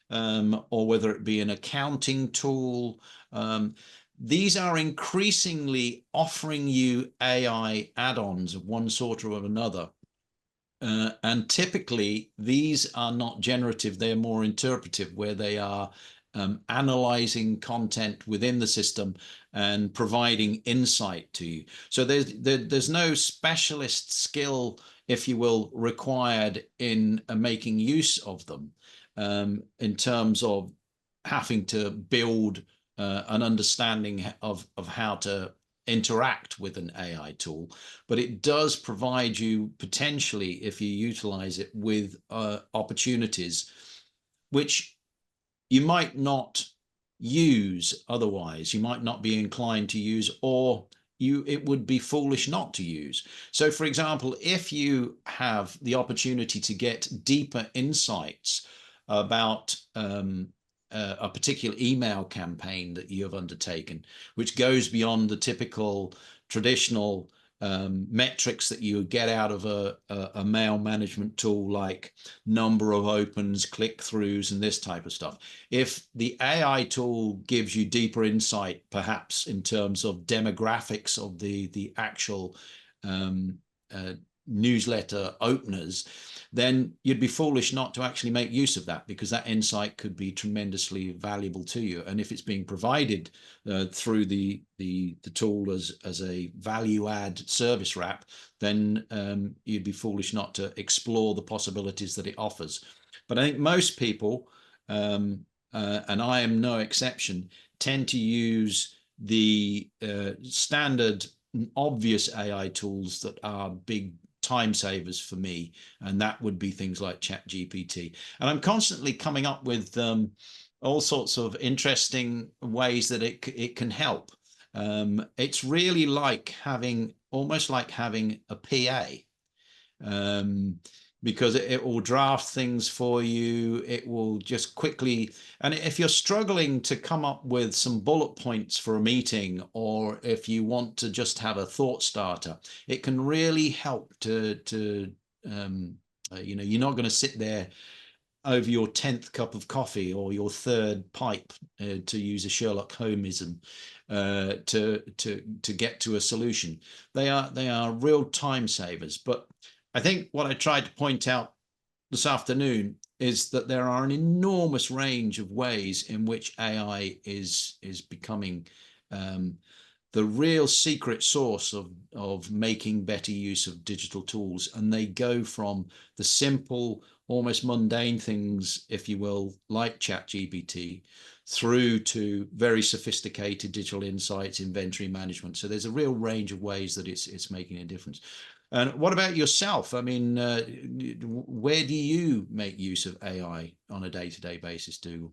or whether it be an accounting tool, these are increasingly offering you AI add-ons of one sort or another. And typically, these are not generative, they're more interpretive, where they are analyzing content within the system and providing insight to you. So there's no specialist skill, if you will, required in making use of them, in terms of having to build an understanding of how to interact with an AI tool. But it does provide you potentially, if you utilize it, with opportunities which you might not use otherwise. You might not be inclined to use, or it would be foolish not to use. So, for example, if you have the opportunity to get deeper insights about a particular email campaign that you have undertaken, which goes beyond the typical traditional metrics that you would get out of a mail management tool, like number of opens, click-throughs, and this type of stuff. If the AI tool gives you deeper insight, perhaps in terms of demographics of the actual newsletter openers, then you'd be foolish not to actually make use of that, because that insight could be tremendously valuable to you. And if it's being provided through the tool as a value add service wrap, then you'd be foolish not to explore the possibilities that it offers. But I think most people, and I am no exception, tend to use the standard obvious AI tools that are big time savers for me, and that would be things like ChatGPT. And I'm constantly coming up with all sorts of interesting ways that it can help. It's really like almost like having a PA, because it will draft things for you. It will just quickly, and if you're struggling to come up with some bullet points for a meeting, or if you want to just have a thought starter, it can really help to you're not going to sit there over your 10th cup of coffee or your third pipe, to use a Sherlock Holmesism, to get to a solution. They are real time savers. But I think what I tried to point out this afternoon is that there are an enormous range of ways in which AI is becoming the real secret source of making better use of digital tools. And they go from the simple, almost mundane things, if you will, like ChatGPT, through to very sophisticated digital insights, inventory management. So there's a real range of ways that it's making a difference. And what about yourself? I mean, where do you make use of AI on a day-to-day basis, Dougal?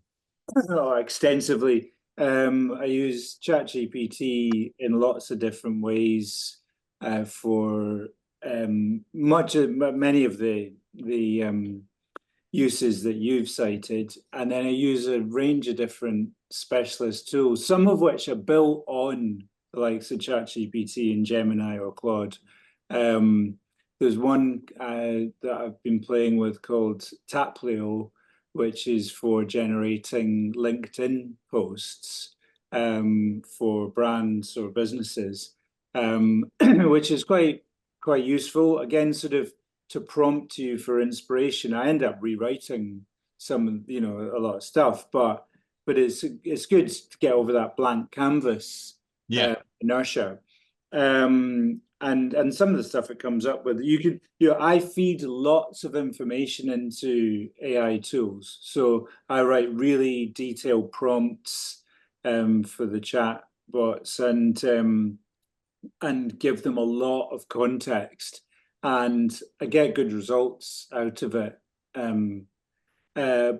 Oh, extensively. I use ChatGPT in lots of different ways for many of the uses that you've cited, and then I use a range of different specialist tools, some of which are built on the likes of ChatGPT and Gemini or Claude. There's one that I've been playing with called Taplio, which is for generating LinkedIn posts for brands or businesses, which is quite useful. Again, sort of to prompt you for inspiration. I end up rewriting some, a lot of stuff, but it's good to get over that blank canvas inertia. And some of the stuff it comes up with, I feed lots of information into AI tools. So I write really detailed prompts for the chat bots and give them a lot of context, and I get good results out of it. But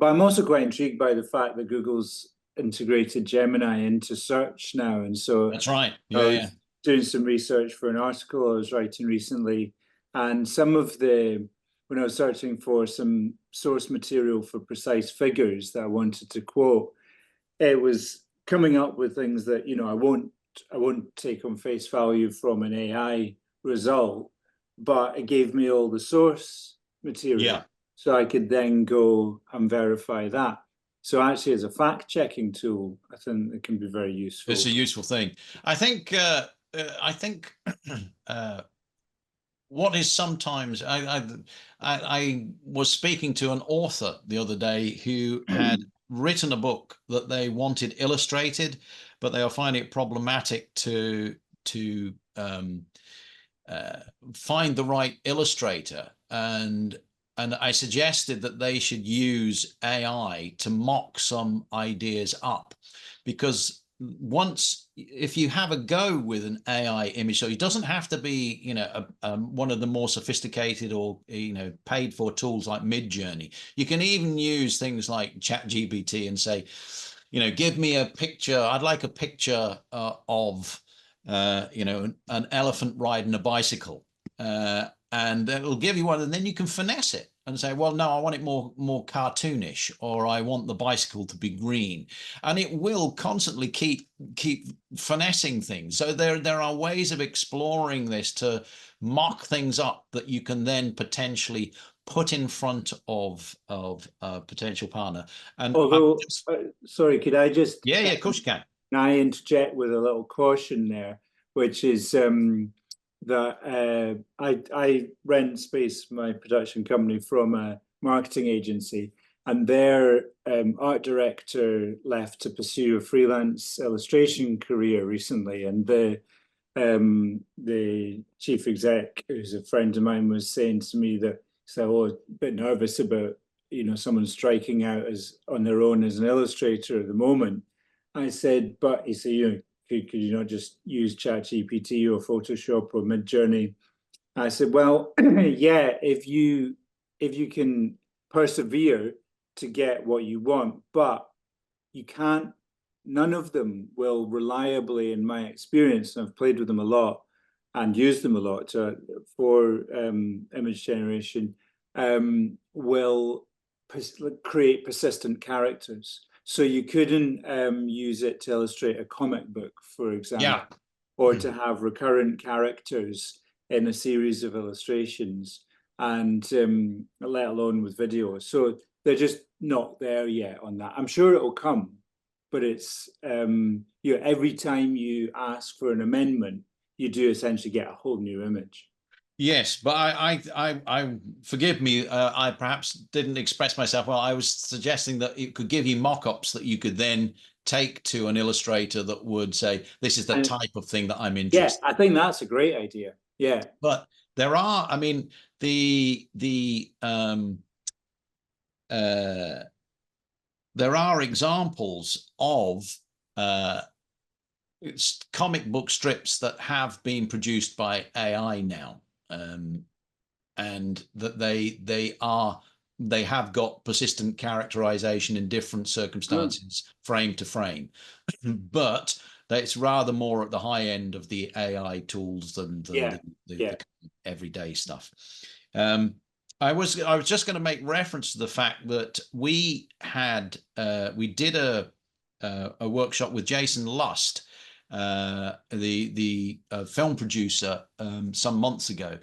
I'm also quite intrigued by the fact that Google's integrated Gemini into search now. And so that's right. Doing some research for an article I was writing recently, and when I was searching for some source material for precise figures that I wanted to quote, it was coming up with things that, I won't take on face value from an AI result, but it gave me all the source material. So I could then go and verify that. So actually, as a fact-checking tool, I think it can be very useful. It's a useful thing. I think what is sometimes, I was speaking to an author the other day who had written a book that they wanted illustrated, but they are finding it problematic to find the right illustrator. And I suggested that they should use AI to mock some ideas up, because if you have a go with an AI image, so it doesn't have to be, one of the more sophisticated or, paid for tools like Midjourney. You can even use things like ChatGPT and say, give me a picture. I'd like a picture of, an elephant riding a bicycle. And it'll give you one, and then you can finesse it and say, well, no, I want it more cartoonish, or I want the bicycle to be green, and it will constantly keep finessing things. So there are ways of exploring this to mock things up that you can then potentially put in front of a potential partner. And although, sorry, could I just of course you can. I interject with a little caution there, which is that I rent space for my production company from a marketing agency, and their art director left to pursue a freelance illustration career recently, and the chief exec, who's a friend of mine, was saying to me that so a bit nervous about someone striking out as on their own as an illustrator at the moment. I said, but he said, could you not just use ChatGPT or Photoshop or Midjourney? I said, well, yeah, if you can persevere to get what you want, but you can't. None of them will reliably, in my experience, and I've played with them a lot and used them a lot for image generation, will create persistent characters. So you couldn't use it to illustrate a comic book, for example, or to have recurrent characters in a series of illustrations, and let alone with videos. So they're just not there yet on that. I'm sure it'll come, but it's every time you ask for an amendment, you do essentially get a whole new image. Yes, but I forgive me, I perhaps didn't express myself well. I was suggesting that it could give you mock-ups that you could then take to an illustrator that would say, this is the type of thing that I'm interested in. Yeah, I think that's a great idea. Yeah. But there are, I mean, there are examples of comic book strips that have been produced by AI now, and that they have got persistent characterization in different circumstances, frame to frame, but it's rather more at the high end of the AI tools than the everyday stuff. I was just going to make reference to the fact that we did a workshop with Jason Lust, the film producer, some months ago,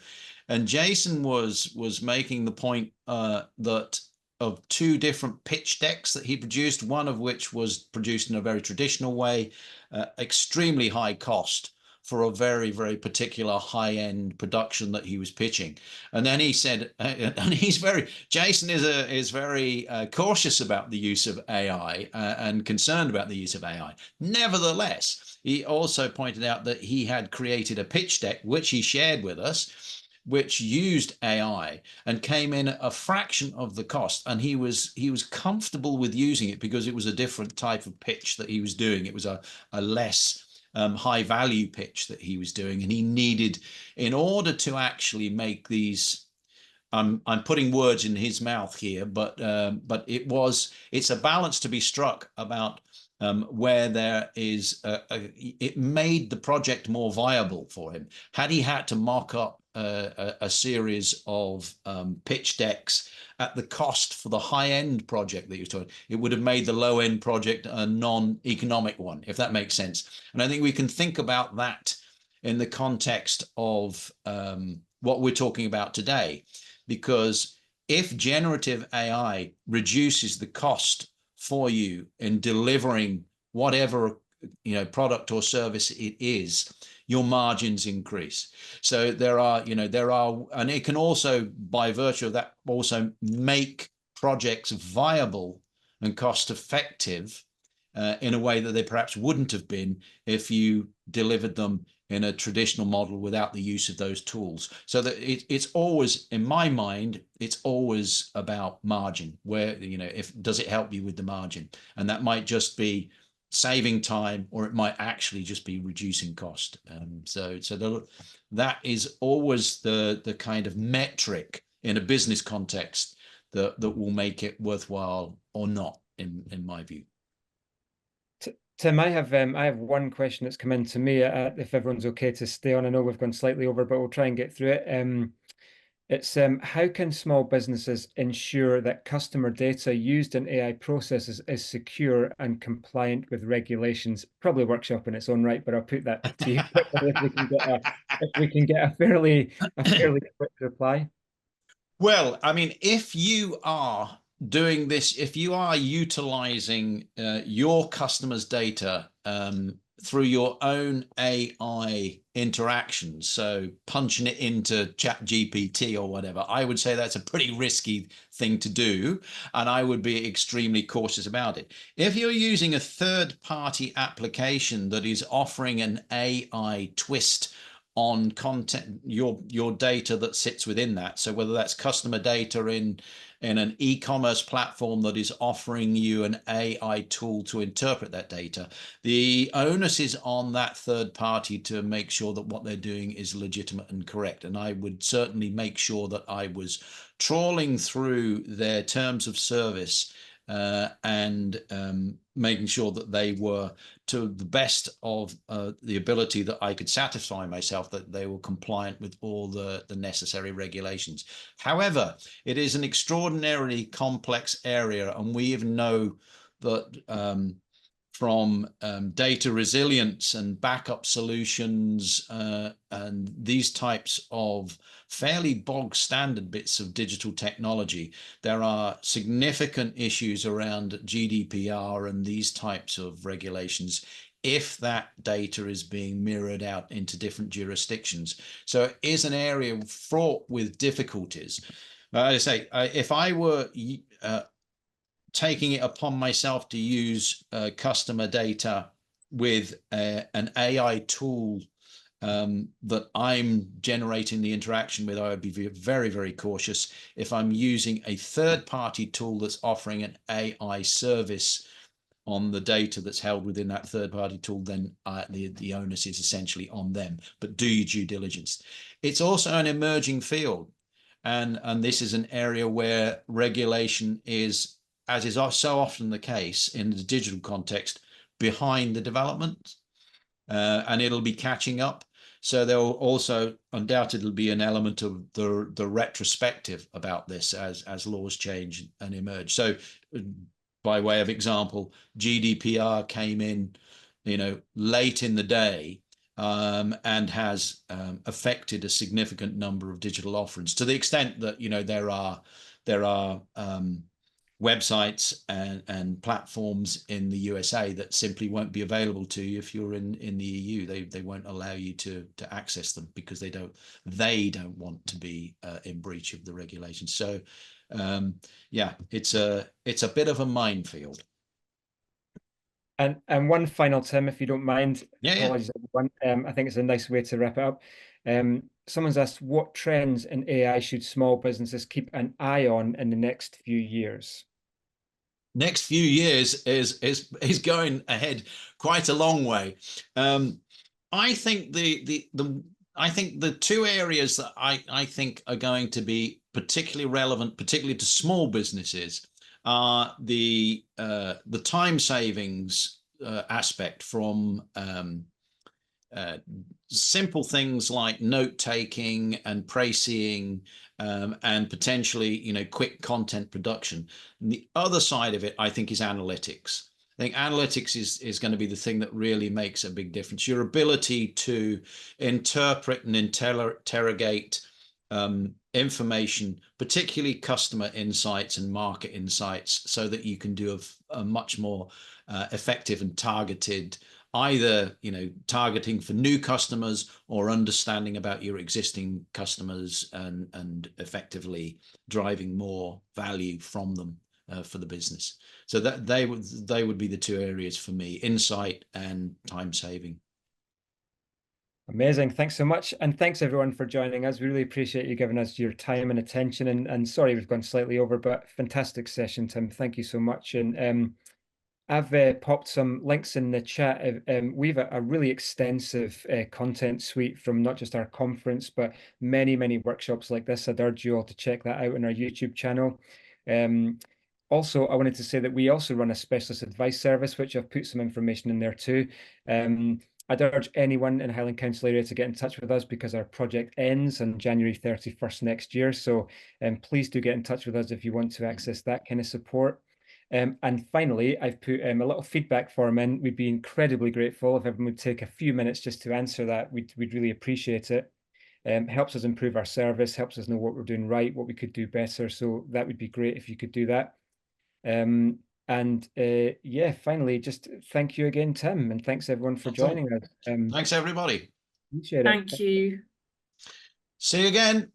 and Jason was making the point that of two different pitch decks that he produced, one of which was produced in a very traditional way, extremely high cost for a very, very particular high-end production that he was pitching. And then he said, and Jason is very cautious about the use of AI and concerned about the use of AI. Nevertheless, he also pointed out that he had created a pitch deck, which he shared with us, which used AI and came in a fraction of the cost. And he was comfortable with using it because it was a different type of pitch that he was doing. It was a less high value pitch that he was doing, and he needed, in order to actually make these, I'm putting words in his mouth here, but it's a balance to be struck about where there is it made the project more viable for him. Had he had to mock up a series of pitch decks at the cost for the high-end project that you're talking, it would have made the low-end project a non-economic one, if that makes sense. And I think we can think about that in the context of what we're talking about today, because if generative AI reduces the cost for you in delivering whatever product or service it is, your margins increase. So there are, and it can also, by virtue of that, also make projects viable and cost effective in a way that they perhaps wouldn't have been if you delivered them in a traditional model without the use of those tools. So that it's always, in my mind, it's always about margin. Where, does it help you with the margin? And that might just be saving time, or it might actually just be reducing cost. So that is always the kind of metric in a business context that will make it worthwhile or not, in my view. Tim, I have one question that's come in to me. If everyone's okay to stay on, I know we've gone slightly over, but we'll try and get through it. It's how can small businesses ensure that customer data used in AI processes is secure and compliant with regulations? Probably a workshop in its own right, but I'll put that to you quickly if we can get a fairly quick reply. Well, I mean, if you are doing this, if you are utilizing your customers' data through your own AI interactions, so punching it into ChatGPT or whatever, I would say that's a pretty risky thing to do, and I would be extremely cautious about it. If you're using a third-party application that is offering an AI twist on content, your data that sits within that, so whether that's customer data in an e-commerce platform that is offering you an AI tool to interpret that data, the onus is on that third party to make sure that what they're doing is legitimate and correct. And I would certainly make sure that I was trawling through their terms of service and making sure that they were, to the best of the ability that I could satisfy myself, that they were compliant with all the necessary regulations. However, it is an extraordinarily complex area, and we even know that from data resilience and backup solutions and these types of fairly bog standard bits of digital technology, there are significant issues around GDPR and these types of regulations if that data is being mirrored out into different jurisdictions. So it is an area fraught with difficulties. As I say, if I were taking it upon myself to use customer data with an AI tool that I'm generating the interaction with, I would be very, very cautious. If I'm using a third-party tool that's offering an AI service on the data that's held within that third-party tool, then the onus is essentially on them. But do your due diligence. It's also an emerging field, and this is an area where regulation is, as is so often the case in the digital context, behind the development, and it'll be catching up. So there will also undoubtedly be an element of the retrospective about this as laws change and emerge. So by way of example, GDPR came in, late in the day, and has affected a significant number of digital offerings, to the extent that there are websites and platforms in the USA that simply won't be available to you if you're in the EU. They won't allow you to access them because they don't want to be in breach of the regulations. So yeah, it's a bit of a minefield. And one final, Tim, if you don't mind. Yeah. Apologies, everyone. I think it's a nice way to wrap it up. Someone's asked, what trends in AI should small businesses keep an eye on in the next few years? Next few years is going ahead quite a long way. I think I think the two areas that I think are going to be particularly relevant, particularly to small businesses, are the time savings aspect from simple things like note taking and précis and potentially quick content production. And the other side of it, I think, is analytics. I think analytics is going to be the thing that really makes a big difference. Your ability to interpret and interrogate information, particularly customer insights and market insights, so that you can do a much more effective and targeted, either targeting for new customers or understanding about your existing customers and effectively driving more value from them for the business. So that they would be the two areas for me: insight and time saving. Amazing. Thanks so much. And thanks everyone for joining us. We really appreciate you giving us your time and attention. And sorry, we've gone slightly over, but fantastic session, Tim. Thank you so much. And I've popped some links in the chat. We've a really extensive content suite from not just our conference, but many, many workshops like this. I'd urge you all to check that out on our YouTube channel. Also, I wanted to say that we also run a specialist advice service, which I've put some information in there too. I'd urge anyone in Highland Council area to get in touch with us because our project ends on January 31st next year. So please do get in touch with us if you want to access that kind of support. And finally, I've put a little feedback form in. We'd be incredibly grateful if everyone would take a few minutes just to answer that. We'd really appreciate it. Helps us improve our service, helps us know what we're doing right, what we could do better. So that would be great if you could do that. And yeah, finally, just thank you again, Tim, and thanks everyone for joining us. Thanks, everybody. Appreciate it. Thank you. See you again.